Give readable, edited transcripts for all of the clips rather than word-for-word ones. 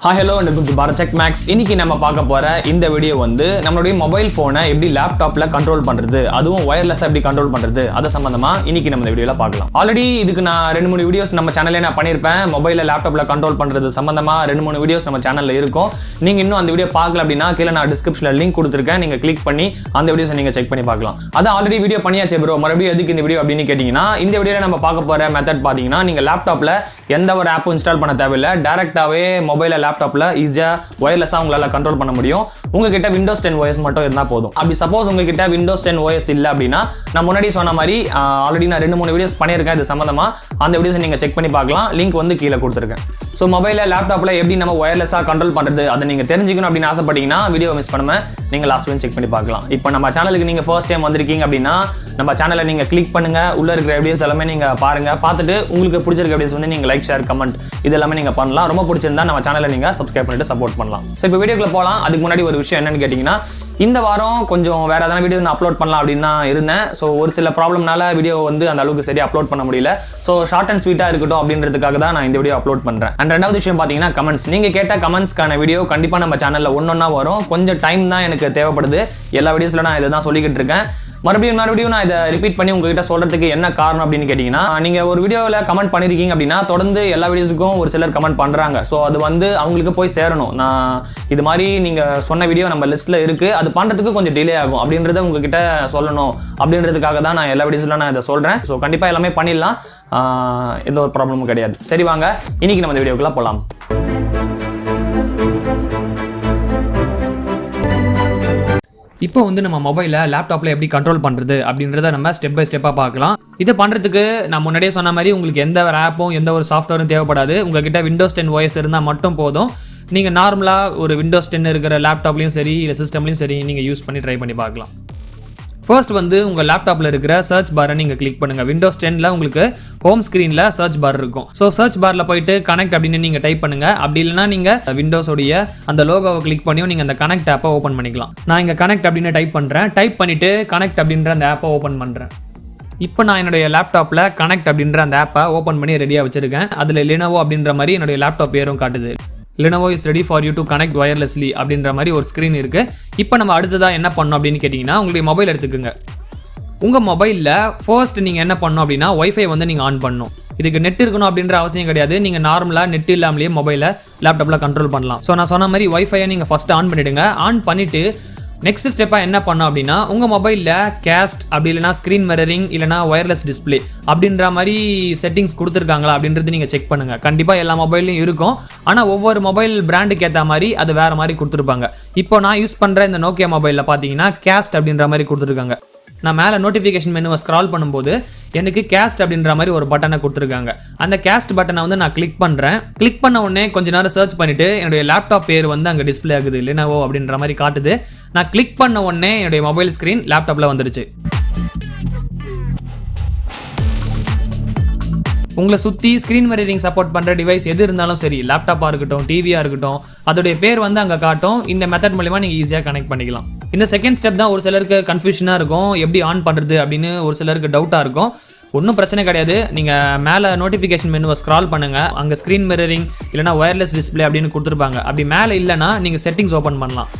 Hi, hello and welcome to Bharat Max. இன்னைக்கு நம்ம பார்க்க போற இந்த வீடியோ வந்து நம்மளுடைய மொபைல் போனை எப்படி லேப்டாப்ல கண்ட்ரோல் பண்றது, அதுவும் வயர்லெஸ்ஸா எப்படி கண்ட்ரோல் பண்றது அது சம்பந்தமா இன்னைக்கு நம்ம இந்த வீடியோல பார்க்கலாம். ஆல்ரெடி இதுக்கு நான் 2-3 வீடியோஸ் நம்ம சேனல்ல நான் பண்ணிருப்பேன். மொபைல்ல லேப்டாப்ல கண்ட்ரோல் பண்றது சம்பந்தமா 2-3 வீடியோஸ் நம்ம சேனல்ல இருக்கும். நீங்க இன்னும் அந்த வீடியோ பார்க்கல அப்படினா கீழ நான் டிஸ்கிரிப்ஷன்ல லிங்க் கொடுத்திருக்கேன். நீங்க கிளிக் பண்ணி அந்த வீடியோஸை நீங்க செக் பண்ணி பார்க்கலாம். அது ஆல்ரெடி வீடியோ பண்ணியாச்சே bro. மறுபடியும் எதுக்கு இந்த வீடியோ அப்படினு கேட்டிங்கனா இந்த வீடியோல நம்ம பார்க்க போற மெத்தட் பாத்தீங்கன்னா நீங்க லேப்டாப்ல எந்த ஒரு ஆப்பும் இன்ஸ்டால் பண்ண தேவையில்லை. டைரக்டாவே மொபைல்ல லேப்டாப்ல ஈஸியா வயர்லெஸ்ஸா உங்களால கண்ட்ரோல் பண்ண முடியும். உங்ககிட்ட Windows 10 OS மட்டும் இருந்தா போதும். அப்படி சப்போஸ் உங்ககிட்ட Windows 10 OS இல்ல அப்படினா நான் முன்னாடி சொன்ன மாதிரி ஆல்ரெடி நான் 2-3 வீடியோஸ் பண்ணியிருக்கேன் இது சம்பந்தமா. அந்த வீடியோஸ் நீங்க செக் பண்ணி பார்க்கலாம். லிங்க் வந்து கீழே கொடுத்திருக்கேன். ஸோ மொபைல்ல லேப்டாப்ல எப்படி நம்ம வயர்லெஸ்ஸா கண்ட்ரோல் பண்றது அதை நீங்க தெரிஞ்சுக்கணும் அப்படின்னு ஆசைப்பட்டீங்கன்னா வீடியோ மிஸ் பண்ணாம நீங்க லாஸ்ட் வரைக்கும் செக் பண்ணி பார்க்கலாம். இப்போ நம்ம சேனலுக்கு நீங்க ஃபர்ஸ்ட் டைம் வந்திருக்கீங்க அப்படின்னா நம்ம சேனலை நீங்க கிளிக் பண்ணுங்க. உள்ள இருக்கிற வீடியோஸ் எல்லாமே நீங்க பாருங்க. பார்த்துட்டு உங்களுக்கு பிடிச்சிருக்க வீடியோஸ் வந்து நீங்க லைக், ஷேர், கமெண்ட் இது எல்லாமே நீங்க பண்ணலாம். ரொம்ப பிடிச்சிருந்தா நம்ம சேனலை நீங்க சப்ஸ்கிரைப் பண்ணிட்டு சப்போர்ட் பண்ணலாம். ஸோ இப்போ வீடியோக்குள்ள போகலாம். அதுக்கு முன்னாடி ஒரு விஷயம் என்னன்னு கேட்டீங்கன்னா இந்த வாரம் கொஞ்சம் வேற ஏதாவது வீடியோ நான் அப்லோட் பண்ணலாம் அப்படின்னு தான் இருந்தேன். ஸோ ஒரு சில ப்ராப்ளம்னால வீடியோ வந்து அந்த அளவுக்கு சரியா அப்லோட் பண்ண முடியல. ஸோ ஷார்ட் அண்ட் ஸ்வீட்டா இருக்கட்டும் அப்படின்றதுக்காக தான் நான் இந்த வீடியோ அப்லோட் பண்றேன். அண்ட் ரெண்டாவது விஷயம் பார்த்தீங்கன்னா கமெண்ட்ஸ். நீங்க கேட்ட கமெண்ட்ஸ்க்கான வீடியோ கண்டிப்பா நம்ம சேனல்ல ஒன்னொன்னா வரும். கொஞ்சம் டைம் தான் எனக்கு தேவைப்படுது. எல்லா வீடியோஸ்ல நான் இதை தான் சொல்லிக்கிட்டு இருக்கேன். மறுபடியும் நான் இதை ரிப்பீட் பண்ணி உங்ககிட்ட சொல்றதுக்கு என்ன காரணம் அப்படின்னு கேட்டீங்கன்னா நீங்க ஒரு வீடியோவில் கமெண்ட் பண்ணிருக்கீங்க அப்படின்னா தொடர்ந்து எல்லா வீடியோஸுக்கும் ஒரு சிலர் கமெண்ட் பண்றாங்க. ஸோ அது வந்து அவங்களுக்கு போய் சேரணும். நான் இது மாதிரி நீங்க சொன்ன வீடியோ நம்ம லிஸ்ட்ல இருக்கு, அது பண்றதுக்கு கொஞ்சம் டிலே ஆகும் அப்படின்றத உங்ககிட்ட சொல்லணும் அப்படின்றதுக்காக தான் நான் எல்லா வீடியோஸ்ல நான் இதை சொல்றேன். ஸோ கண்டிப்பா எல்லாமே பண்ணிடலாம், எந்த ஒரு ப்ராப்ளமும் கிடையாது. சரி வாங்க இன்னைக்கு நம்ம இந்த வீடியோக்குள்ள போலாம். இப்போ வந்து நம்ம மொபைலை லேப்டாப்பில் எப்படி கண்ட்ரோல் பண்ணுறது அப்படின்றத நம்ம ஸ்டெப் பை ஸ்டெப்பாக பார்க்கலாம். இதை பண்ணுறதுக்கு நான் முன்னாடியே சொன்ன மாதிரி உங்களுக்கு எந்த ஒரு ஆப்பும் எந்த ஒரு சாஃப்ட்வேரும் தேவைப்படாது. உங்ககிட்ட Windows 10 OS இருந்தால் மட்டும் போதும். நீங்கள் நார்மலாக ஒரு Windows 10 இருக்கிற லேப்டாப்லையும் சரி இல்லை சிஸ்டம்லையும் சரி நீங்கள் யூஸ் பண்ணி ட்ரை பண்ணி பார்க்கலாம். ஃபர்ஸ்ட் வந்து உங்கள் லேப்டாப்பில் இருக்கிற சர்ச் பாரை நீங்கள் கிளிக் பண்ணுங்கள். Windows 10ல உங்களுக்கு ஹோம் ஸ்க்ரீனில் சர்ச் பார் இருக்கும். ஸோ சர்ச் பாரில் போயிட்டு கனெக்ட் அப்படின்னு நீங்கள் டைப் பண்ணுங்கள். அப்படி இல்லைனா நீங்கள் விண்டோஸோடைய அந்த லோகோவை கிளிக் பண்ணியும் நீங்கள் அந்த கனெக்ட் ஆப்பை ஓப்பன் பண்ணிக்கலாம். நான் இங்கே கனெக்ட் அப்படின்னு டைப் பண்ணுறேன். டைப் பண்ணிவிட்டு கனெக்ட் அப்படின்ற அந்த ஆப்பை ஓப்பன் பண்ணுறேன். இப்போ நான் என்னுடைய லேப்டாப்பில் கனெக்ட் அப்படின்ற அந்த ஆப்பை ஓப்பன் பண்ணி ரெடியாக வச்சுருக்கேன். அதில் Lenovo அப்படின்ற மாதிரி என்னுடைய லேப்டாப் பேரும் காட்டுது. Lenovo is ready for you to connect wirelessly அப்படின்ற மாதிரி ஒரு ஸ்க்ரீன் இருக்குது. இப்போ நம்ம அடுத்ததாக என்ன பண்ணணும் அப்படின்னு கேட்டிங்கன்னா உங்களுடைய மொபைல் எடுத்துக்கோங்க. உங்கள் மொபைலில் ஃபர்ஸ்ட் நீங்கள் என்ன பண்ணணும் அப்படின்னா வைஃபை வந்து நீங்கள் ஆன் பண்ணணும். இதுக்கு நெட் இருக்கணும் அப்படின்ற அவசியம் கிடையாது. நீங்கள் நார்மலாக நெட் இல்லாமலேயே மொபைலை லேப்டாப்பில் கண்ட்ரோல் பண்ணலாம். ஸோ நான் சொன்ன மாதிரி வைஃபையை நீங்கள் ஃபஸ்ட்டு ஆன் பண்ணிவிடுங்க. ஆன் பண்ணிவிட்டு நெக்ஸ்ட் ஸ்டெப்பாக என்ன பண்ணோம் அப்படின்னா உங்கள் மொபைலில் கேஸ்ட் அப்படி இல்லைனா ஸ்க்ரீன் மிரரிங் இல்லைனா ஒயர்லெஸ் டிஸ்பிளே அப்படின்ற மாதிரி செட்டிங்ஸ் கொடுத்துருக்காங்களா அப்படின்றது நீங்கள் செக் பண்ணுங்கள். கண்டிப்பாக எல்லா மொபைல்லையும் இருக்கும். ஆனால் ஒவ்வொரு மொபைல் பிராண்டுக்கு ஏற்ற மாதிரி அது வேறு மாதிரி கொடுத்துருப்பாங்க. இப்போ நான் யூஸ் பண்ணுற இந்த நோக்கியா மொபைலில் பார்த்தீங்கன்னா கேஸ்ட் அப்படின்ற மாதிரி கொடுத்துருக்காங்க. நான் மேலே நோட்டிஃபிகேஷன் மெனுவை ஸ்க்ரால் பண்ணும்போது எனக்கு கேஸ்ட் அப்படின்ற மாதிரி ஒரு பட்டனை கொடுத்துருக்காங்க. அந்த கேஸ்ட் பட்டனை வந்து நான் கிளிக் பண்ணுறேன். கிளிக் பண்ண உடனே கொஞ்ச நேரம் சர்ச் பண்ணிவிட்டு என்னுடைய லேப்டாப் பேர் வந்து அங்கே டிஸ்பிளே ஆகுது. Lenovo அப்படின்ற மாதிரி காட்டுது. நான் கிளிக் பண்ண உடனே என்னுடைய மொபைல் ஸ்க்ரீன் லேப்டாப்பில் வந்துடுச்சு. உங்களை சுற்றி ஸ்க்ரீன் மிரரிங் சப்போர்ட் பண்ணுற டிவைஸ் எது இருந்தாலும் சரி, லேப்டாப்பாக இருக்கட்டும், டிவியாக இருக்கட்டும், அதோடைய பேர் வந்து அங்கே காட்டும். இந்த மெத்தட் மூலிமா நீங்கள் ஈஸியாக கனெக்ட் பண்ணிக்கலாம். இந்த செகண்ட் ஸ்டெப் தான் ஒரு சிலருக்கு கன்ஃபியூஷனாக இருக்கும். எப்படி ஆன் பண்ணுறது அப்படின்னு ஒரு சிலருக்கு டவுட்டாக இருக்கும். ஒன்றும் பிரச்சனை கிடையாது. நீங்கள் மேலே நோட்டிஃபிகேஷன் மெனுவை ஸ்க்ரால் பண்ணுங்கள். அங்கே ஸ்க்ரீன் மிரரிங் இல்லைனா ஒயர்லெஸ் டிஸ்பிளே அப்படின்னு கொடுத்துருப்பாங்க. அப்படி மேலே இல்லைனா நீங்கள் செட்டிங்ஸ் ஓப்பன் பண்ணலாம்.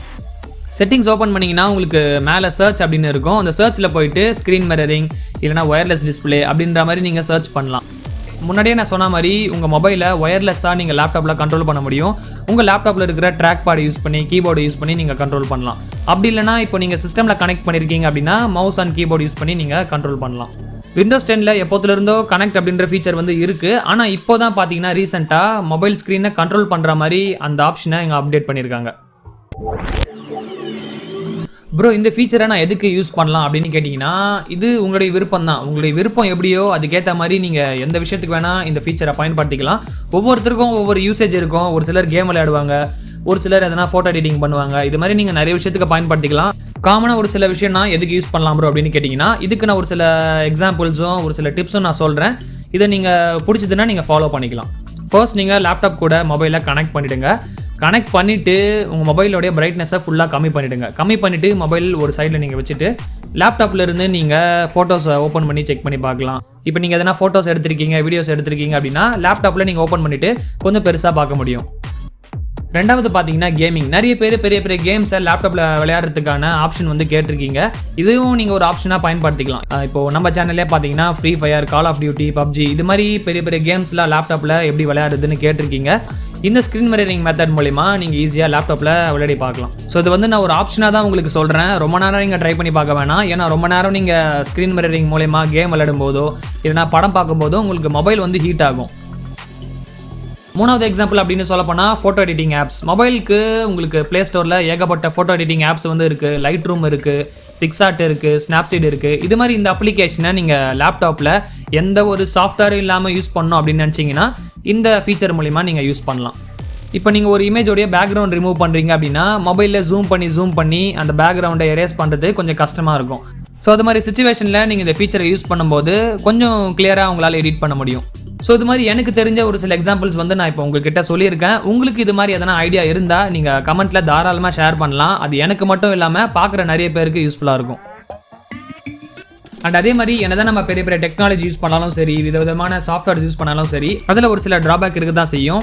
செட்டிங்ஸ் ஓப்பன் பண்ணிங்கன்னா உங்களுக்கு மேலே சர்ச் அப்படின்னு இருக்கும். அந்த சர்ச்சில் போயிட்டு ஸ்க்ரீன் மிரரிங் இல்லைனா ஒயர்லெஸ் டிஸ்பிளே அப்படின்ற மாதிரி நீங்கள் சர்ச் பண்ணலாம். முன்னாடியே நான் சொன்ன மாதிரி உங்கள் மொபைலை ஒயர்லெஸ்ஸாக நீங்கள் லேப்டாப்பில் கண்ட்ரோல் பண்ண முடியும். உங்கள் லேப்டாப்பில் இருக்கிற ட்ராக் பேட் யூஸ் பண்ணி கீபோர்டு யூஸ் பண்ணி நீங்கள் கண்ட்ரோல் பண்ணலாம். அப்படி இல்லைனா இப்போ நீங்கள் சிஸ்டமில் கனெக்ட் பண்ணியிருக்கீங்க அப்படின்னா மவுஸ் அண்ட் கீபோர்டு யூஸ் பண்ணி நீங்கள் கண்ட்ரோல் பண்ணலாம். Windows 10ல எப்போதுலேருந்தோ கனெக்ட் அப்படின்ற ஃபீச்சர் வந்து இருக்குது. ஆனால் இப்போ தான் பார்த்தீங்கன்னா ரீசெண்டாக மொபைல் ஸ்க்ரீனை கண்ட்ரோல் பண்ணுற மாதிரி அந்த ஆப்ஷனை இங்கே அப்டேட் பண்ணியிருக்காங்க. ப்ரோ இந்த ஃபீச்சரை நான் எதுக்கு யூஸ் பண்ணலாம் அப்படின்னு கேட்டிங்கன்னா இது உங்களுடைய விருப்பம் தான். உங்களுடைய விருப்பம் எப்படியோ அதுக்கேற்ற மாதிரி நீங்கள் எந்த விஷயத்துக்கு வேணால் இந்த ஃபீச்சரை பயன்படுத்திக்கலாம். ஒவ்வொருத்தருக்கும் ஒவ்வொரு யூசேஜ் இருக்கும். ஒரு சிலர் கேம் விளையாடுவாங்க, ஒரு சிலர் எதனா ஃபோட்டோ எடிட்டிங் பண்ணுவாங்க. இது மாதிரி நீங்கள் நிறைய விஷயத்துக்கு பயன்படுத்திக்கலாம். காமனாக ஒரு சில விஷயம் நான் எதுக்கு யூஸ் பண்ணலாம் ப்ரோ அப்படின்னு கேட்டிங்கன்னா இதுக்கு நான் ஒரு சில எக்ஸாம்பிள்ஸும் ஒரு சில டிப்ஸும் நான் சொல்கிறேன். இதை நீங்கள் பிடிச்சதுன்னா நீங்கள் ஃபாலோ பண்ணிக்கலாம். ஃபர்ஸ்ட் நீங்கள் லேப்டாப் கூட மொபைலை கனெக்ட் பண்ணிவிடுங்க. கனெக்ட் பண்ணிவிட்டு உங்கள் மொபைலோடைய பிரைட்னஸை ஃபுல்லாக கம்மி பண்ணிவிடுங்க. கம்மி பண்ணிவிட்டு மொபைல் ஒரு சைடில் நீங்கள் வச்சுட்டு லேப்டாப்பில் இருந்து நீங்கள் ஃபோட்டோஸை ஓப்பன் பண்ணி செக் பண்ணி பார்க்கலாம். இப்போ நீங்கள் எதனா ஃபோட்டோஸ் எடுத்திருக்கீங்க, வீடியோஸ் எடுத்திருக்கீங்க அப்படின்னா லேப்டாப்பில் நீங்கள் ஓப்பன் பண்ணிவிட்டு கொஞ்சம் பெருசாக பார்க்க முடியும். ரெண்டாவது பார்த்தீங்கன்னா கேமிங். நிறைய பேர் பெரிய பெரிய கேம்ஸை லேப்டாப்பில் விளையாடுறதுக்கான ஆப்ஷன் வந்து கேட்டிருக்கீங்க. இதுவும் நீங்கள் ஒரு ஆப்ஷனாக பயன்படுத்திக்கலாம். இப்போ நம்ம சேனல்லே பார்த்தீங்கன்னா Free Fire, Call of Duty, PUBG இது மாதிரி பெரிய பெரிய கேம்ஸ்லாம் லேப்டாப்பில் எப்படி விளையாடுறதுன்னு கேட்டிருக்கீங்க. இந்த ஸ்க்ரீன் மிரரிங் மெத்தட் மூலிமா நீங்கள் ஈஸியாக லேப்டாப்பில் விளையாடி பார்க்கலாம். ஸோ இது வந்து நான் ஒரு ஆப்ஷனாக தான் உங்களுக்கு சொல்கிறேன். ரொம்ப நேரம் நீங்கள் ட்ரை பண்ணி பார்க்க வேணாம். ஏன்னா ரொம்ப நேரம் நீங்கள் ஸ்க்ரீன் மிரரிங் மூலிமா கேம் விளையாடும் போதோ இல்லைனா படம் பார்க்கும்போதோ உங்களுக்கு மொபைல் வந்து ஹீட் ஆகும். மூணாவது எக்ஸாம்பிள் அப்படின்னு சொல்ல போனால் ஃபோட்டோ எடிட்டிங் ஆப்ஸ். மொபைலுக்கு உங்களுக்கு ப்ளே ஸ்டோரில் ஏகப்பட்ட ஃபோட்டோ எடிட்டிங் ஆப்ஸ் வந்து இருக்குது. லைட் ரூம் இருக்குது, பிக்சார்ட் இருக்குது, ஸ்னாப்சீட் இருக்குது. இது மாதிரி இந்த அப்ளிகேஷனை நீங்கள் லேப்டாப்பில் எந்த ஒரு சாஃப்ட்வேரும் இல்லாமல் யூஸ் பண்ணணும் அப்படின்னு நினச்சிங்கன்னா இந்த ஃபீச்சர் மூலிமா நீங்கள் யூஸ் பண்ணலாம். இப்போ நீங்கள் ஒரு இமேஜோடைய பேக்ரவுண்ட் ரிமூவ் பண்ணுறீங்க அப்படின்னா மொபைலில் ஜூம் பண்ணி அந்த பேக்ரவுண்டை எரேஸ் பண்ணுறது கொஞ்சம் கஷ்டமாக இருக்கும். ஸோ அது மாதிரி சுச்சுவேஷனில் நீங்கள் இந்த ஃபீச்சரை யூஸ் பண்ணும்போது கொஞ்சம் கிளியராக உங்களால் எடிட் பண்ண முடியும். ஸோ இது மாதிரி எனக்கு தெரிஞ்ச ஒரு சில எக்ஸாம்பிள்ஸ் வந்து நான் இப்போ உங்ககிட்ட சொல்லியிருக்கேன். உங்களுக்கு இது மாதிரி எதனா ஐடியா இருந்தால் நீங்கள் கமெண்ட்டில் தாராளமாக ஷேர் பண்ணலாம். அது எனக்கு மட்டும் இல்லாமல் பார்க்குற நிறைய பேருக்கு யூஸ்ஃபுல்லாக இருக்கும். அண்ட் அதே மாதிரி என்னதான் நம்ம பெரிய பெரிய டெக்னாலஜி யூஸ் பண்ணாலும் சரி, விதவிதமான சாஃப்ட்வேர் யூஸ் பண்ணாலும் சரி, அதில் ஒரு சில ட்ராபேக் இருக்க தான் செய்யும்.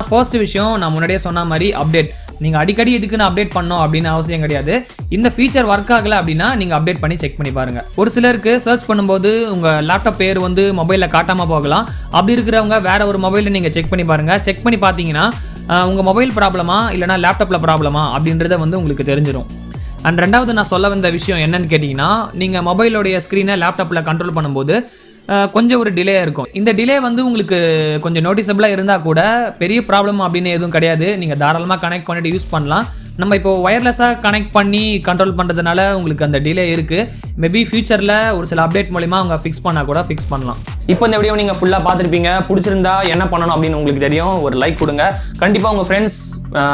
ஃபர்ஸ்ட் விஷயம் நான் முன்னாடியே சொன்ன மாதிரி அப்டேட். நீங்கள் அடிக்கடி இதுக்குன்னு அப்டேட் பண்ணணும் அப்படின்னு அவசியம் கிடையாது. இந்த ஃபீச்சர் ஒர்க் ஆகலை அப்படின்னா நீங்கள் அப்டேட் பண்ணி செக் பண்ணி பாருங்கள். ஒரு சிலருக்கு சர்ச் பண்ணும்போது உங்கள் லேப்டாப் பேர் வந்து மொபைலில் காட்டாமல் போகலாம். அப்படி இருக்கிறவங்க வேற ஒரு மொபைலில் நீங்கள் செக் பண்ணி பாருங்கள். செக் பண்ணி பார்த்தீங்கன்னா உங்கள் மொபைல் ப்ராப்ளமா இல்லைனா லேப்டாப்பில் ப்ராப்ளமா அப்படின்றத வந்து உங்களுக்கு தெரிஞ்சிடும். அண்ட் ரெண்டாவது நான் சொல்ல வந்த விஷயம் என்னன்னு கேட்டிங்கன்னா, நீங்கள் மொபைலோடைய ஸ்க்ரீனை லேப்டாப்பில் கண்ட்ரோல் பண்ணும்போது கொஞ்சம் ஒரு டிலே இருக்கும். இந்த டிலே வந்து உங்களுக்கு கொஞ்சம் நோட்டிசபிளாக இருந்தால் கூட பெரிய ப்ராப்ளம் அப்படின்னு எதுவும் கிடையாது. நீங்கள் தாராளமாக கனெக்ட் பண்ணிவிட்டு யூஸ் பண்ணலாம். நம்ம இப்போ ஒயர்லெஸ்ஸாக கனெக்ட் பண்ணி கண்ட்ரோல் பண்ணுறதுனால உங்களுக்கு அந்த டிலே இருக்குது. மேபி ஃபியூச்சரில் ஒரு சில அப்டேட் மூலிமா அவங்க ஃபிக்ஸ் பண்ணால் கூட ஃபிக்ஸ் பண்ணலாம். இப்போ இந்த வீடியோ நீங்கள் ஃபுல்லாக பார்த்துருப்பீங்க. பிடிச்சிருந்தா என்ன பண்ணணும் அப்படின்னு உங்களுக்கு தெரியும். ஒரு லைக் கொடுங்க. கண்டிப்பாக உங்கள் ஃப்ரெண்ட்ஸ்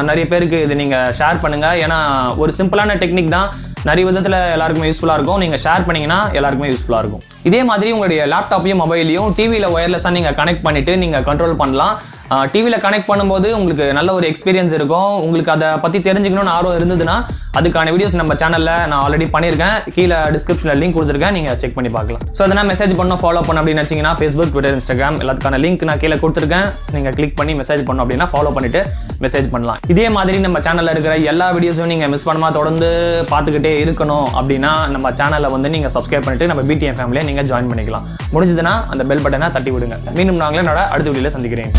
நிறைய பேருக்கு இது நீங்கள் ஷேர் பண்ணுங்கள். ஏன்னா ஒரு சிம்பிளான டெக்னிக் தான், நிறைய விதத்தில் எல்லாருக்குமே யூஸ்ஃபுல்லாக இருக்கும். நீங்கள் ஷேர் பண்ணிங்கன்னா எல்லாருக்குமே யூஸ்ஃபுல்லாக இருக்கும். இதே மாதிரி உங்களுடைய லேப்டாப்பையும் மொபைலையும் டிவியில் ஒயர்லெஸ்ஸாக நீங்கள் கனெக்ட் பண்ணிவிட்டு நீங்கள் கண்ட்ரோல் பண்ணலாம். டிவியில் கனெக்ட் பண்ணும்போது உங்களுக்கு நல்ல ஒரு எக்ஸ்பீரியன்ஸ் இருக்கும். உங்களுக்கு அதை பற்றி தெரிஞ்சுக்கணும்னு ஆர்வம் இருந்ததுன்னா அதுக்கான வீடியோஸ் நம்ம சேனலில் நான் ஆல்ரெடி பண்ணியிருக்கேன். கீழே டிஸ்கிரிப்ஷனில் லிங்க் கொடுத்துருக்கேன், நீங்கள் செக் பண்ணி பார்க்கலாம். ஸோ அதனால் மெசேஜ் பண்ணணும், ஃபாலோ பண்ண அப்படின்னு நினச்சிங்கன்னா ஃபேஸ்புக், ட்விட்டர், இன்ஸ்டாகிராம் எல்லாத்துக்கான லிங்க் நான் கீழே கொடுத்துருக்கேன். நீங்கள் கிளிக் பண்ணி மெசேஜ் பண்ணணும் அப்படின்னா ஃபாலோ பண்ணிவிட்டு மெசேஜ் பண்ணலாம். இதே மாதிரி நம்ம சேனலில் இருக்கிற எல்லா வீடியோஸும் நீங்கள் மிஸ் பண்ணாமல் தொடர்ந்து பார்த்துக்கிட்டே இருக்கணும் அப்படின்னா நம்ம சேனலை வந்து நீங்கள் சப்ஸ்கிரைப் பண்ணிவிட்டு நம்ம BTM ஃபேமிலியை நீங்கள் ஜாயின் பண்ணிக்கலாம். முடிஞ்சதுன்னா அந்த பெல் பட்டனை தட்டி விடுங்க. மீண்டும் நாங்களே என்னோட அடுத்த வீடியோவில் சந்திக்கிறேன்.